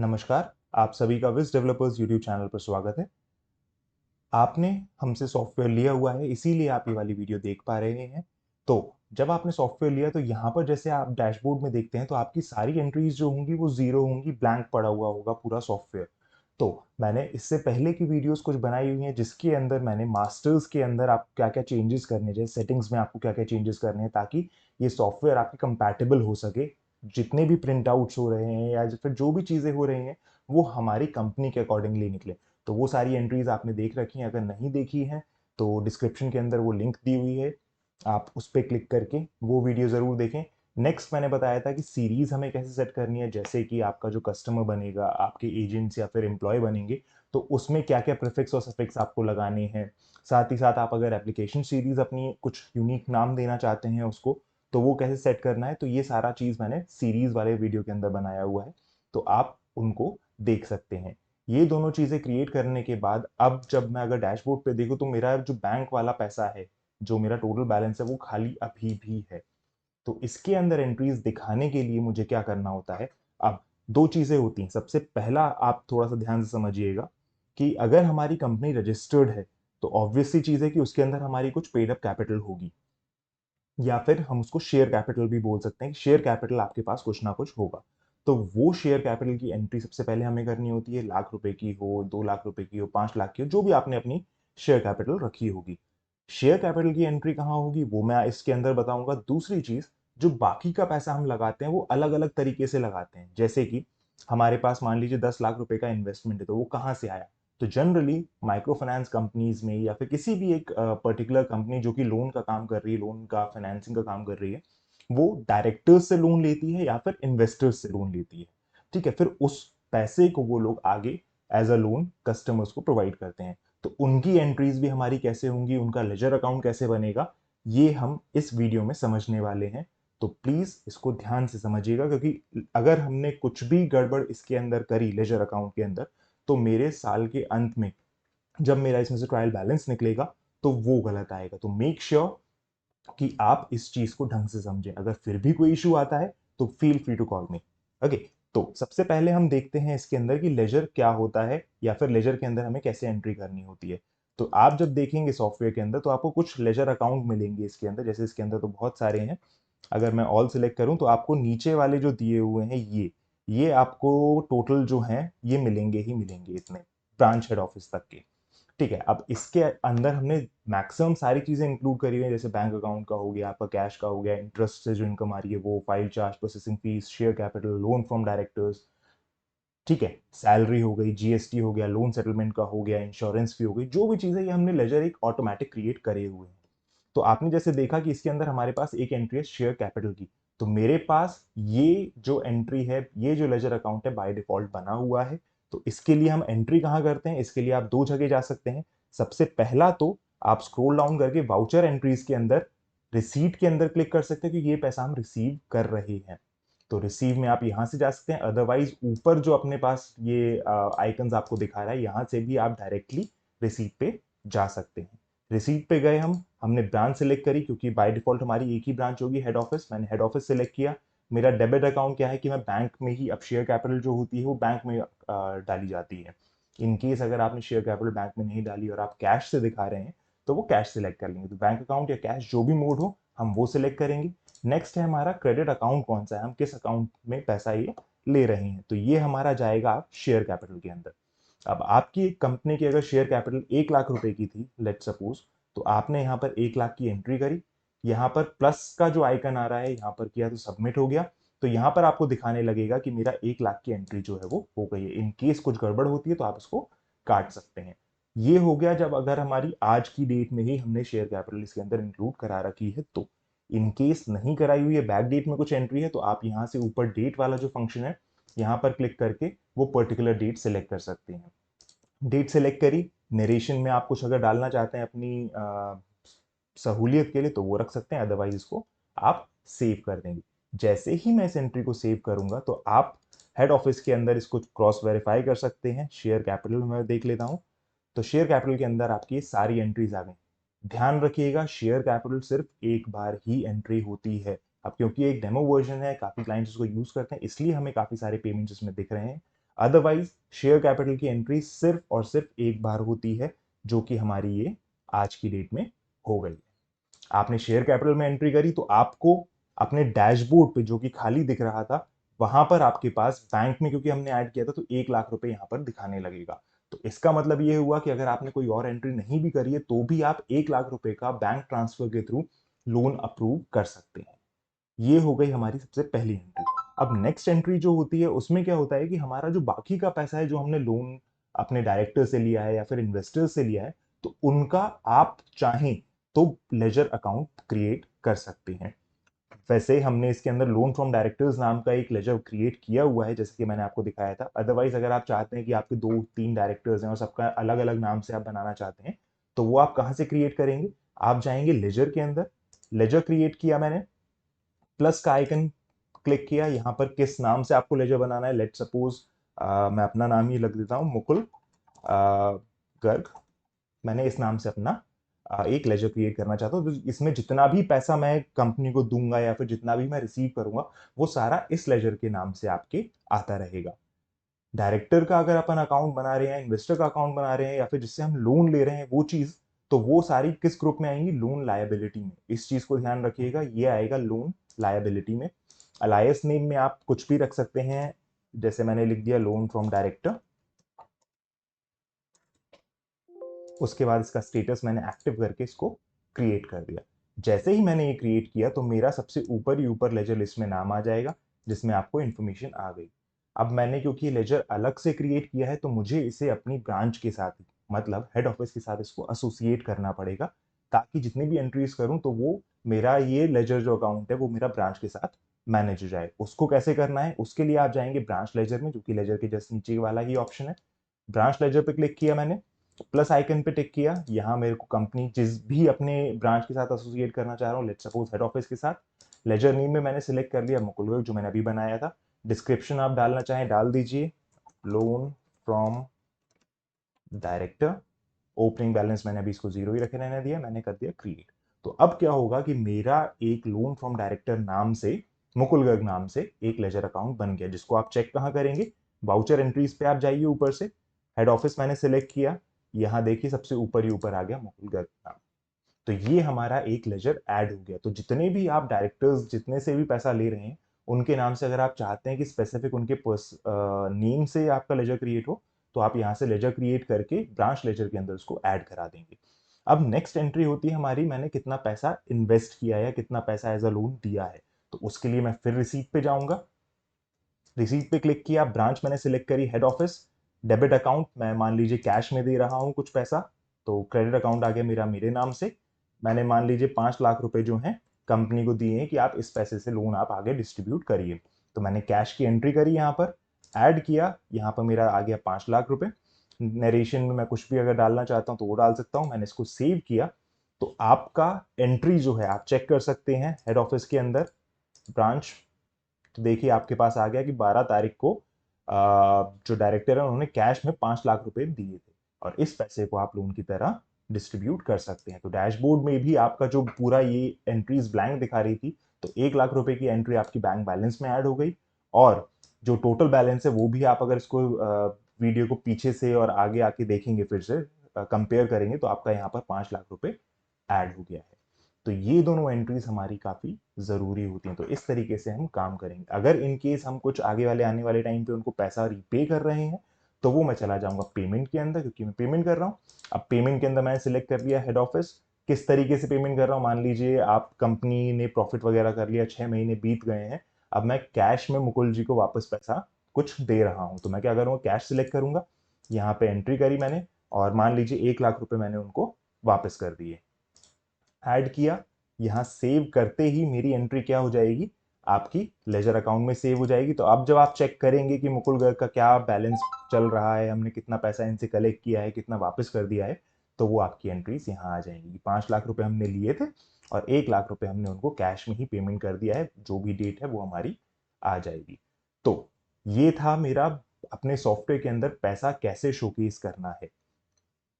नमस्कार, आप सभी का विज डेवलपर्स यूट्यूब चैनल पर स्वागत है। आपने हमसे सॉफ्टवेयर लिया हुआ है, इसीलिए आप ये वाली वीडियो देख पा रहे हैं। तो जब आपने सॉफ्टवेयर लिया तो यहाँ पर जैसे आप डैशबोर्ड में देखते हैं तो आपकी सारी एंट्रीज जो होंगी वो जीरो होंगी, ब्लैंक पड़ा हुआ होगा पूरा सॉफ्टवेयर। तो मैंने इससे पहले की वीडियोस कुछ बनाई हुई हैं जिसके अंदर मैंने मास्टर्स के अंदर आप क्या क्या चेंजेस करने हैं, सेटिंग्स में आपको क्या क्या चेंजेस करने हैं ताकि ये सॉफ्टवेयर आपके कंपैटिबल हो सके। जितने भी प्रिंट आउट्स हो रहे हैं या फिर जो भी चीज़ें हो रही हैं वो हमारी कंपनी के अकॉर्डिंगली निकले। तो वो सारी एंट्रीज आपने देख रखी हैं, अगर नहीं देखी हैं तो डिस्क्रिप्शन के अंदर वो लिंक दी हुई है, आप उस पर क्लिक करके वो वीडियो ज़रूर देखें। नेक्स्ट मैंने बताया था कि सीरीज़ हमें कैसे सेट करनी है, जैसे कि आपका जो कस्टमर बनेगा, आपके एजेंट्स या फिर एम्प्लॉय बनेंगे, तो उसमें क्या क्या प्रीफिक्स और सफिक्स आपको लगाने हैं। साथ ही साथ आप अगर एप्लीकेशन सीरीज़ अपनी कुछ यूनिक नाम देना चाहते हैं उसको, तो वो कैसे सेट करना है, तो ये सारा चीज़ मैंने सीरीज़ वाले वीडियो के अंदर बनाया हुआ है, तो आप उनको देख सकते हैं। ये दोनों चीज़ें क्रिएट करने के बाद अब जब मैं अगर डैशबोर्ड पे देखूँ तो मेरा जो बैंक वाला पैसा है, जो मेरा टोटल बैलेंस है वो खाली अभी भी है। तो इसके अंदर एंट्रीज दिखाने के लिए मुझे क्या करना होता है। अब दो चीज़ें होती हैं। सबसे पहला आप थोड़ा सा ध्यान से समझिएगा कि अगर हमारी कंपनी रजिस्टर्ड है तो ऑब्वियस सी चीज़ है कि उसके अंदर हमारी कुछ पेड अप कैपिटल होगी, या फिर हम उसको शेयर कैपिटल भी बोल सकते हैं। शेयर कैपिटल आपके पास कुछ ना कुछ होगा। तो वो शेयर कैपिटल की एंट्री सबसे पहले हमें करनी होती है। लाख रुपए की हो, 2 लाख रुपए की हो, 5 लाख की हो, जो भी आपने अपनी शेयर कैपिटल रखी होगी। शेयर कैपिटल की एंट्री कहाँ होगी वो मैं इसके अंदर बताऊंगा। दूसरी चीज, जो बाकी का पैसा हम लगाते हैं वो अलग अलग तरीके से लगाते हैं। जैसे कि हमारे पास मान लीजिए 10 लाख रुपए का इन्वेस्टमेंट है, तो वो कहाँ से आया। तो जनरली माइक्रो फाइनेंस कंपनीज में या फिर किसी भी एक पर्टिकुलर कंपनी जो कि लोन का काम कर रही है, लोन का फाइनेंसिंग का काम कर रही है, वो डायरेक्टर्स से लोन लेती है या फिर इन्वेस्टर्स से लोन लेती है। ठीक है, फिर उस पैसे को वो लोग आगे एज अ लोन कस्टमर्स को प्रोवाइड करते हैं। तो उनकी एंट्रीज भी हमारी कैसे होंगी, उनका लेजर अकाउंट कैसे बनेगा, ये हम इस वीडियो में समझने वाले हैं। तो प्लीज इसको ध्यान से समझिएगा, क्योंकि अगर हमने कुछ भी गड़बड़ इसके अंदर करी लेजर अकाउंट के अंदर, तो मेरे साल के अंत में जब मेरा इसमें से ट्रायल बैलेंस निकलेगा तो वो गलत आएगा। तो मेक श्योर कि आप इस चीज को ढंग से समझें। अगर फिर भी कोई इशू आता है तो feel free to call me. Okay, तो सबसे पहले हम देखते हैं इसके अंदर कि लेजर क्या होता है या फिर लेजर के अंदर हमें कैसे एंट्री करनी होती है। तो आप जब देखेंगे सॉफ्टवेयर के अंदर तो आपको कुछ लेजर अकाउंट मिलेंगे इसके अंदर। जैसे इसके अंदर तो बहुत सारे हैं, अगर मैं ऑल सिलेक्ट करूं तो आपको नीचे वाले जो दिए हुए हैं ये आपको टोटल जो हैं ये मिलेंगे ही मिलेंगे इतने, ब्रांच हेड ऑफिस तक के। ठीक है, अब इसके अंदर हमने मैक्सिमम सारी चीजें इंक्लूड करी हुई है। जैसे बैंक अकाउंट का हो गया, आपका कैश का हो गया, इंटरेस्ट से जो इनकम आ रही है वो, file charge, processing fees, share capital, loan from directors. ठीक है, सैलरी हो गई, जीएसटी हो गया, लोन सेटलमेंट का हो गया, इंश्योरेंस फी हो गई, जो भी चीजें ये हमने लेजर एक ऑटोमेटिक क्रिएट करे हुए हैं। तो आपने जैसे देखा कि इसके अंदर हमारे पास एक एंट्री है शेयर कैपिटल की। तो मेरे पास ये जो एंट्री है, ये जो लेजर अकाउंट है बाय डिफॉल्ट बना हुआ है। तो इसके लिए हम एंट्री कहाँ करते हैं, इसके लिए आप दो जगह जा सकते हैं। सबसे पहला तो आप स्क्रॉल डाउन करके वाउचर एंट्रीज के अंदर रिसीट के अंदर क्लिक कर सकते हैं कि ये पैसा हम रिसीव कर रहे हैं। तो रिसीव में आप यहां से जा सकते हैं। अदरवाइज ऊपर जो अपने पास ये आइकन्स आपको दिखा रहा है, यहां से भी आप डायरेक्टली रिसीट पे जा सकते हैं। रिसीट पे गए, हमने ब्रांच सेलेक्ट करी क्योंकि बाय डिफॉल्ट हमारी एक ही ब्रांच होगी, हेड ऑफिस। मैंने हेड ऑफिस सेलेक्ट किया। मेरा डेबिट अकाउंट क्या है कि मैं बैंक में ही, अब शेयर कैपिटल जो होती है वो बैंक में डाली जाती है। इन केस अगर आपने शेयर कैपिटल बैंक में नहीं डाली और आप कैश से दिखा रहे हैं तो वो कैश सिलेक्ट कर लेंगे। तो बैंक अकाउंट या कैश जो भी मोड हो हम वो सिलेक्ट करेंगे। नेक्स्ट है हमारा क्रेडिट अकाउंट कौन सा है, हम किस अकाउंट में पैसा ये ले रहे हैं। तो ये हमारा जाएगा आप शेयर कैपिटल के अंदर। अब आपकी एक कंपनी की अगर शेयर कैपिटल 1 लाख रुपए की थी, लेट सपोज, तो आपने यहाँ पर 1 लाख की एंट्री करी। यहाँ पर प्लस का जो आइकन आ रहा है यहाँ पर किया तो सबमिट हो गया। तो यहाँ पर आपको दिखाने लगेगा कि मेरा 1 लाख की एंट्री जो है वो हो गई है। इन केस कुछ गड़बड़ होती है तो आप इसको काट सकते हैं। ये हो गया जब अगर हमारी आज की डेट में ही हमने शेयर कैपिटल इसके अंदर इंक्लूड करा रखी है तो। इन केस नहीं कराई हुई है, बैक डेट में कुछ एंट्री है, तो आप यहाँ से ऊपर डेट वाला जो फंक्शन है यहाँ पर क्लिक करके वो पर्टिकुलर डेट सेलेक्ट कर सकते हैं। डेट सेलेक्ट करी, नरेशन में आप कुछ अगर डालना चाहते हैं अपनी सहूलियत के लिए तो वो रख सकते हैं, अदरवाइज इसको आप सेव कर देंगे। जैसे ही मैं इस एंट्री को सेव करूंगा तो आप हेड ऑफिस के अंदर इसको क्रॉस वेरीफाई कर सकते हैं। शेयर कैपिटल में देख लेता हूं, तो शेयर कैपिटल के अंदर आपकी सारी एंट्रीज आ गई। ध्यान रखिएगा, शेयर कैपिटल सिर्फ एक बार ही एंट्री होती है। अब क्योंकि एक डेमो वर्जन है, काफी क्लाइंट्स इसको यूज करते हैं, इसलिए हमें काफी सारे पेमेंट्स इसमें दिख रहे हैं। अदरवाइज शेयर कैपिटल की एंट्री सिर्फ और सिर्फ एक बार होती है, जो कि हमारी ये आज की डेट में हो गई है। आपने शेयर कैपिटल में एंट्री करी तो आपको अपने डैशबोर्ड पे जो कि खाली दिख रहा था, वहां पर आपके पास बैंक में, क्योंकि हमने ऐड किया था, तो 1 लाख रुपए यहां पर दिखाने लगेगा। तो इसका मतलब ये हुआ कि अगर आपने कोई और एंट्री नहीं भी करी है तो भी आप 1 लाख रुपए का बैंक ट्रांसफर के थ्रू लोन अप्रूव कर सकते हैं। ये हो गई हमारी सबसे पहली एंट्री। अब नेक्स्ट एंट्री जो होती है उसमें क्या होता है कि हमारा जो बाकी का पैसा है, जो हमने लोन अपने डायरेक्टर से लिया है या फिर इन्वेस्टर से लिया है, तो उनका आप चाहें तो लेजर अकाउंट क्रिएट कर सकते हैं। वैसे हमने इसके अंदर लोन फ्रॉम डायरेक्टर्स नाम का एक लेजर क्रिएट किया हुआ है, जैसे कि मैंने आपको दिखाया था। अदरवाइज अगर आप चाहते हैं कि आपके 2-3 डायरेक्टर्स हैं और सबका अलग अलग नाम से आप बनाना चाहते हैं, तो वो आप कहां से क्रिएट करेंगे? आप जाएंगे लेजर के अंदर, लेजर क्रिएट किया मैंने, प्लस का आइकन क्लिक किया। यहां पर किस नाम से आपको लेजर बनाना है, लेट सपोज मैं अपना नाम ही लग देता हूं, मुकुल गर्ग। मैंने इस नाम से अपना एक लेजर क्रिएट करना चाहता हूं, तो इसमें जितना भी पैसा मैं कंपनी को दूंगा या फिर जितना भी मैं रिसीव करूंगा, वो सारा इस लेजर के नाम से आपके आता रहेगा। डायरेक्टर का अगर अपन अकाउंट बना रहे हैं, इन्वेस्टर का अकाउंट बना रहे हैं, या फिर जिससे हम लोन ले रहे हैं वो चीज, तो वो सारी किस ग्रुप में आएंगी? लोन लायबिलिटी में। इस चीज को ध्यान रखिएगा, ये आएगा लोन लायबिलिटी में। अलायस नेम में आप कुछ भी रख सकते हैं, जैसे मैंने लिख दिया लोन फ्रॉम डायरेक्टर। उसके बाद इसका स्टेटस मैंने एक्टिव करके इसको क्रिएट कर दिया। जैसे ही मैंने ये क्रिएट किया तो मेरा सबसे ऊपर ही ऊपर लेजर लिस्ट में नाम आ जाएगा, जिसमें आपको इन्फॉर्मेशन आ गई। अब मैंने क्योंकि लेजर अलग से क्रिएट किया है, तो मुझे इसे अपनी ब्रांच के साथ, मतलब हेड ऑफिस के साथ इसको एसोसिएट करना पड़ेगा, ताकि जितनी भी एंट्रीज करूं तो वो मेरा ये लेजर जो अकाउंट है वो मेरा ब्रांच के साथ मैनेज हो जाए। उसको कैसे करना है? उसके लिए आप जाएंगे ब्रांच लेजर में, जो कि लेजर के जस्ट नीचे वाला ही ऑप्शन है। ब्रांच लेजर पे क्लिक किया मैंने, प्लस आइकन पे टिक किया। यहाँ मेरे को कंपनी जिस भी अपने ब्रांच के साथ एसोसिएट करना चाह रहा हूँ, लेट्स सपोज हेड ऑफिस के साथ, लेजर नेम में मैंने सिलेक्ट कर लिया मुकुल गर्ग, जो मैंने अभी बनाया था। डिस्क्रिप्शन आप डालना चाहें डाल दीजिए, loan from director. Opening balance मैंने अभी इसको 0 ही रखे रहने दिया, मैंने कर दिया क्रिएट। तो अब क्या होगा कि मेरा एक लोन फ्रॉम डायरेक्टर नाम से, मुकुल गर्ग नाम से एक लेजर अकाउंट बन गया, जिसको आप चेक कहां करेंगे? वाउचर एंट्रीज पे आप जाइए ऊपर से, हेड ऑफिस मैंने सिलेक्ट किया, यहां देखिए सबसे ऊपर ही ऊपर आ गया मुकुल गर्ग नाम। तो ये हमारा एक लेजर ऐड हो गया। तो जितने भी आप डायरेक्टर्स जितने से भी पैसा ले रहे हैं, उनके नाम से अगर आप चाहते हैं कि स्पेसिफिक उनके नेम से आपका लेजर क्रिएट हो, तो आप यहाँ से लेजर क्रिएट करके ब्रांच लेजर के अंदर उसको ऐड करा देंगे। अब नेक्स्ट एंट्री होती है हमारी, मैंने कितना पैसा इन्वेस्ट किया है, कितना पैसा एज अ लोन दिया है। तो उसके लिए मैं फिर रिसीट पे जाऊंगा, रिसीट पे क्लिक किया, ब्रांच मैंने सिलेक्ट करी हेड ऑफिस, डेबिट अकाउंट मैं मान लीजिए कैश में दे रहा हूं कुछ पैसा, तो क्रेडिट अकाउंट आ गया मेरा मेरे नाम से। मैंने मान लीजिए 5 लाख रुपए जो हैं कंपनी को दिए हैं कि आप इस पैसे से लोन आप आगे डिस्ट्रीब्यूट करिए। तो मैंने कैश की एंट्री करी, यहाँ पर ऐड किया, यहाँ पर मेरा आ गया 5 लाख रुपए। नरेशन में मैं कुछ भी अगर डालना चाहता हूँ तो वो डाल सकता हूँ। मैंने इसको सेव किया। तो आपका एंट्री जो है आप चेक कर सकते हैं हेड ऑफिस के अंदर, ब्रांच। तो देखिए आपके पास आ गया कि 12 तारीख को जो डायरेक्टर है उन्होंने कैश में 5 लाख रुपए दिए थे, और इस पैसे को आप लोन की तरह डिस्ट्रीब्यूट कर सकते हैं। तो डैशबोर्ड में भी आपका जो पूरा ये एंट्रीज ब्लैंक दिखा रही थी, तो 1 लाख रुपए की एंट्री आपकी बैंक बैलेंस में ऐड हो गई। और जो टोटल बैलेंस है वो भी आप अगर इसको वीडियो को पीछे से और आगे आके देखेंगे, फिर से कंपेयर करेंगे, तो आपका यहाँ पर 5 लाख रुपए ऐड हो गया है। तो ये दोनों एंट्रीज हमारी काफी जरूरी होती हैं। तो इस तरीके से हम काम करेंगे। अगर इन केस हम कुछ आगे वाले आने वाले टाइम पे उनको पैसा रीपे कर रहे हैं, तो वो मैं चला जाऊंगा पेमेंट के अंदर, क्योंकि मैं पेमेंट कर रहा हूँ। अब पेमेंट के अंदर मैंने सिलेक्ट कर लिया हेड ऑफिस, किस तरीके से पेमेंट कर रहा हूँ। मान लीजिए आप कंपनी ने प्रॉफिट वगैरह कर लिया, 6 महीने बीत गए हैं, अब मैं कैश में मुकुल जी को वापस पैसा कुछ दे रहा हूँ, तो मैं क्या करूँगा? कैश सिलेक्ट करूंगा, यहाँ पे एंट्री करी मैंने, और मान लीजिए 1 लाख रुपए मैंने उनको वापस कर दिए, ऐड किया। यहां सेव करते ही मेरी एंट्री क्या हो जाएगी? आपकी लेजर अकाउंट में सेव हो जाएगी। तो अब जब आप चेक करेंगे कि मुकुल गर्ग का क्या बैलेंस चल रहा है, हमने कितना पैसा इनसे कलेक्ट किया है, कितना वापस कर दिया है, तो वो आपकी एंट्रीज यहाँ आ जाएंगी। 5 लाख रुपए हमने लिए थे और 1 लाख रुपए हमने उनको कैश में ही पेमेंट कर दिया है, जो भी डेट है वो हमारी आ जाएगी। तो ये था मेरा अपने सॉफ्टवेयर के अंदर पैसा कैसे शोकेस करना है।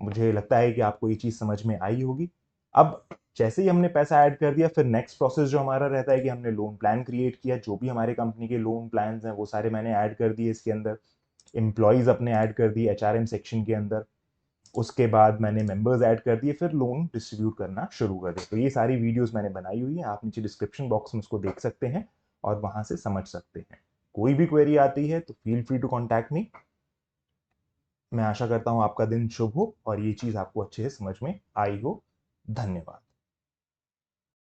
मुझे लगता है कि आपको ये चीज समझ में आई होगी। अब जैसे ही हमने पैसा ऐड कर दिया, फिर नेक्स्ट प्रोसेस जो हमारा रहता है कि हमने लोन प्लान क्रिएट किया, जो भी हमारे कंपनी के लोन प्लान्स हैं वो सारे मैंने ऐड कर दिए इसके अंदर। एम्प्लॉयज़ अपने ऐड कर दिए HRM सेक्शन के अंदर, उसके बाद मैंने मेंबर्स ऐड कर दिए, फिर लोन डिस्ट्रीब्यूट करना शुरू कर दिया। तो ये सारी वीडियोस मैंने बनाई हुई है, आप नीचे डिस्क्रिप्शन बॉक्स में उसको देख सकते हैं और वहां से समझ सकते हैं। कोई भी क्वेरी आती है तो feel free to contact me. मैं आशा करता हूं आपका दिन शुभ हो और ये चीज आपको अच्छे से समझ में आई हो। धन्यवाद।